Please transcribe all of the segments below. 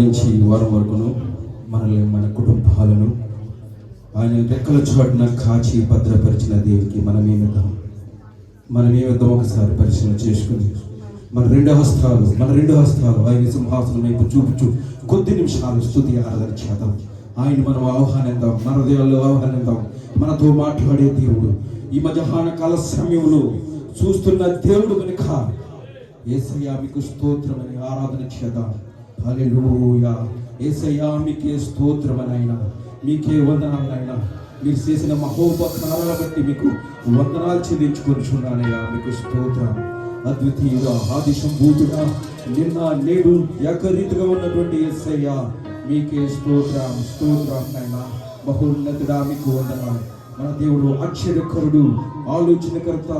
నుంచి వారం వరకును మనల్ని మన కుటుంబాలను ఆయన రెక్కల చోటున కాచి భద్రపరిచిన దేవునికి మనమేమిద్దాం ఒకసారి పరిశీలన చేసుకుని మన రెండు హస్తాలు ఆయన సింహాసనం వైపు చూపుచు కొద్ది నిమిషాలు స్తుతి ఆరాధన చేద్దాం. ఆయన మనం ఆహ్వానిద్దాం, మన హృదయాల్లో ఆహ్వానిద్దాం. మనతో మాట్లాడే దేవుడు ఈ మధ్యాహ్న కాల సమయంలో చూస్తున్న దేవుడు కనుక యేసయ్యా మీకు స్తోత్రమని ఆరాధన చేద్దాం. హల్లెలూయా. యేసయ్యా మీకే స్తోత్రమనైనా, మీకే వందనాలైనా, మీరు చేసిన మహోపకారాల బట్టి మీకు వందనాలు చెల్లించుకొనిచున్నానయ్యా. మీకు స్తోత్రం. అద్వితీయుడా, ఆది సంభూతుడా, నిన్న నేడు ఏకరీతిగా ఉన్నటువంటి యేసయ్యా మీకే స్తోత్రం నైనా. బహున్నతుడా మీకు వందనాలు. మన దేవుడు ఆశ్చర్యకరుడు, ఆలోచనకర్త,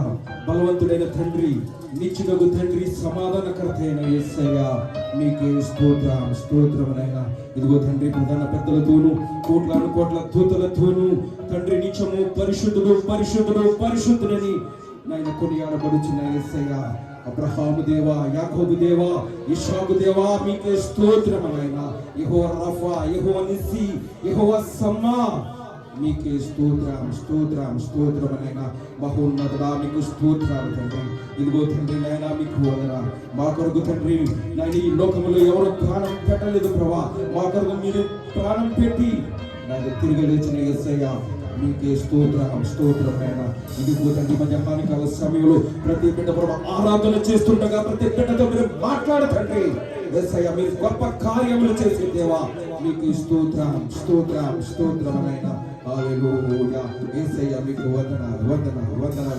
బలవంతుడైన తండ్రి, నిత్యుడగు తండ్రి, సమాధానకర్త అయిన యేసయ్యా మీకే స్తోత్రమునైనా. ఇదిగో తండ్రి, ప్రధాన పెద్దలతోనూ కోట్ల దూతలతోనూ తండ్రి నిత్యము పరిశుద్ధుడని నాయన కొనియాడబడుచున్న యేసయ్యా, అబ్రహాము దేవా, యాకోబు దేవా, ఇస్సాకు దేవా మీకే స్తోత్రమునైనా. యెహోవా రఫా, యెహోవా నిస్సి, యెహోవా షమ్మా మీకే స్తోత్రమనైనా. మహోన్నతుడా మీకు స్తోత్రాలు తండ్రి. ఇదిగో తండ్రి నాయన మీకు వందనాలు. మా కొరకు తండ్రి నాయన ఈ లోకంలో ఎవరు ప్రాణం పెట్టలేదు ప్రభా, మా కొరకు మీరు ప్రాణం పెట్టి నాకు తిరిగి లేచిన యేసయ్యా మీకే స్తోత్రమైనా. ఇదిగో తండ్రి మధ్యాహ్న కాల సమయంలో ప్రతి బిడ్డ ప్రభా ఆరాధన చేస్తుండగా ప్రతి బిడ్డతో మీరు మాట్లాడతండ్రి యేసయ్యా, మీరు గొప్ప కార్యములు చేసే దేవా మీకు స్తోత్రమనైనా. హల్లెలూయా. యేసయ్యా మీకు వందనాలు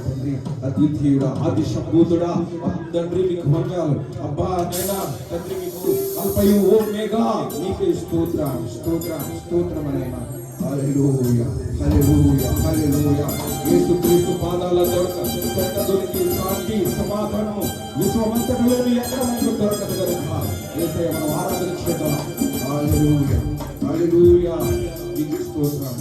తండ్రి. అద్వితీయుడా, ఆది సంభూతుడా తండ్రి మీకు వందనాలు. అబ్బా నైనా తండ్రి మీకు అల్ఫయు ఓమేగా మీకే స్తోత్రమనైనా. హల్లెలూయా. యేసుక్రీస్తు పాదాల దొరికి శాంతి సమాధానము విశ్వమంతటిలోని ఎక్కడ మనకు దొరకదు కనుక యేసయ్యా మనం ఆరాధన చేద్దాం. హల్లెలూయా మీకు స్తోత్రం.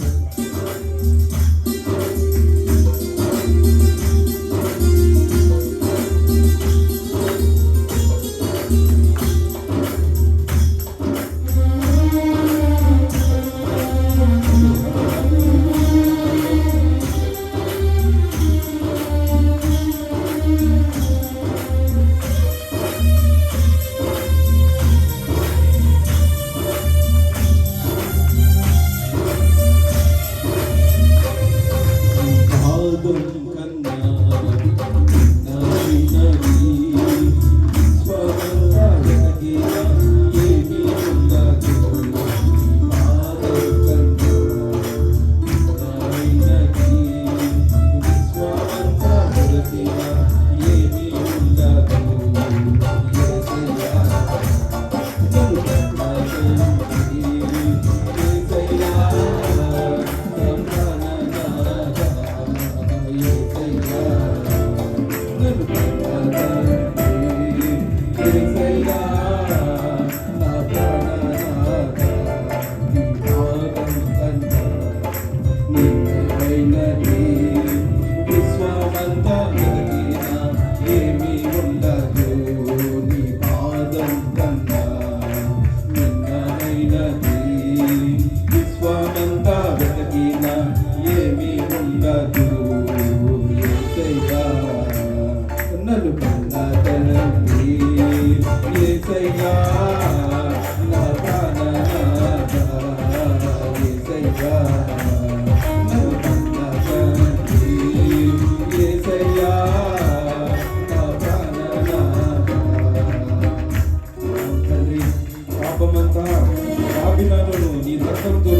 నీ రక్తంతో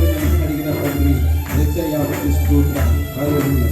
అడిగిన తండ్రి యేసయ్యా స్తోత్రం. హల్లెలూయా.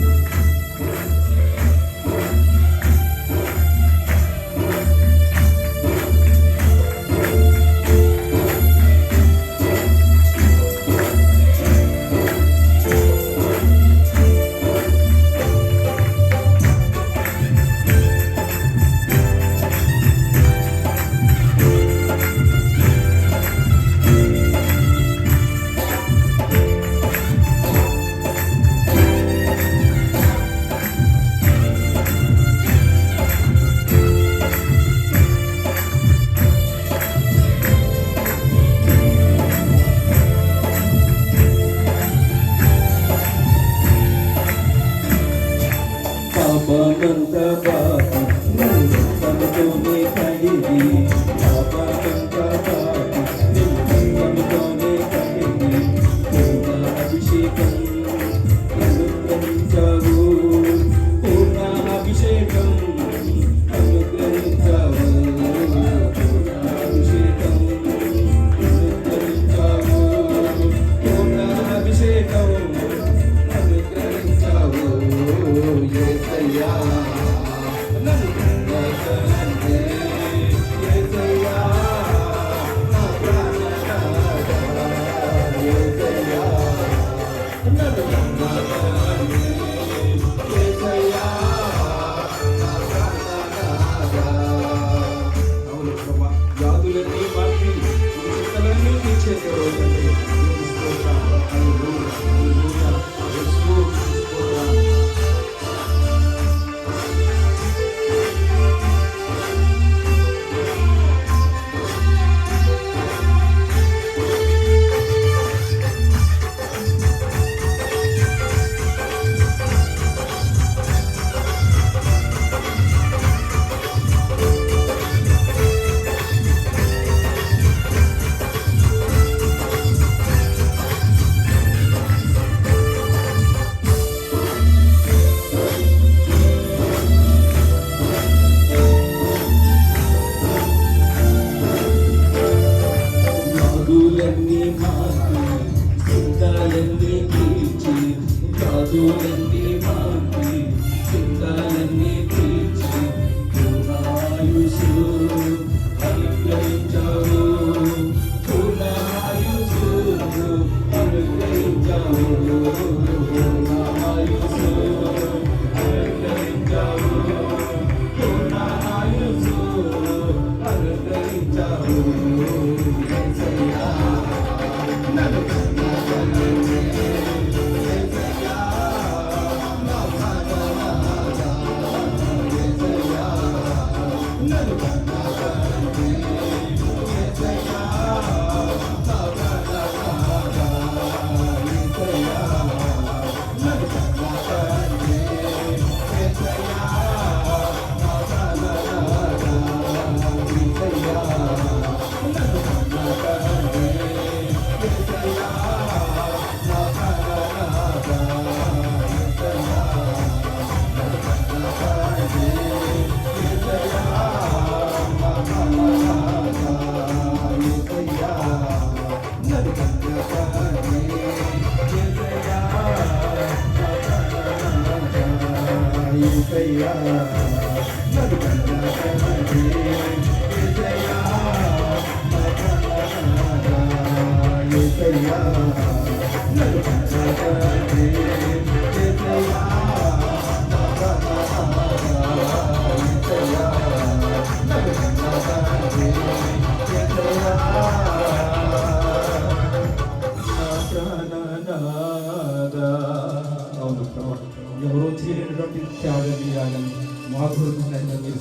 పాపమంతా పాపి నువ్వు రక్తంతోనే కడిగి పాపమంతా పాపి నువ్వు రక్తంతోనే కడిగి పూర్ణ అభిషేకం అనుగ్రహించావు పూర్ణ అభిషేకం అనుగ్రహించావు పూర్ణ అభిషేకం అనుగ్రహించావు పూర్ణ అభిషేకం అనుగ్రహించావు యేసయ్యా నన్ను రక్షించే యేసయ్యా నా ప్రాణనాథా యేసయ్యా నన్ను రక్షించే యేసయ్యా నా ప్రాణనాథా. అవును ప్రభా, వ్యాధులన్నీ మార్చి చింతలన్నీ తీర్చేసే రోజండి. వ్యాధులన్నీ మాకి చింతలన్నీ తీర్చి వ్యాధులన్నీ మాకి చింతలన్నీ తీర్చి పూర్ణాయుసు అనుగ్రహించావు పూర్ణాయుసు అనుగ్రహించావు పూర్ణాయుసు అనుగ్రహించావు పూర్ణాయుసు అనుగ్రహించావు యేసయ్యా నన్ను రక్షించే యేసయ్యా నా ప్రాణనాథా యేసయ్యా నన్ను రక్షించే యేసయ్యా నా ప్రాణనాథా యేసయ్యా నన్ను రక్షించే యేసయ్యా నా ప్రాణనాథా యేసయ్యా యేసయ్యా నన్ను రక్షించే యేసయ్యా నా ప్రాణనాథా యేసయ్యా నన్ను రక్షించే యేసయ్యా నా ప్రాణనాథా యేసయ్యా నన్ను రక్షించే యేసయ్యా నా ప్రాణనాథా. అవును ప్రభా, ఎవరో తీరినటువంటి త్యాగం చేయాలని మాధుర్యమైన మీరు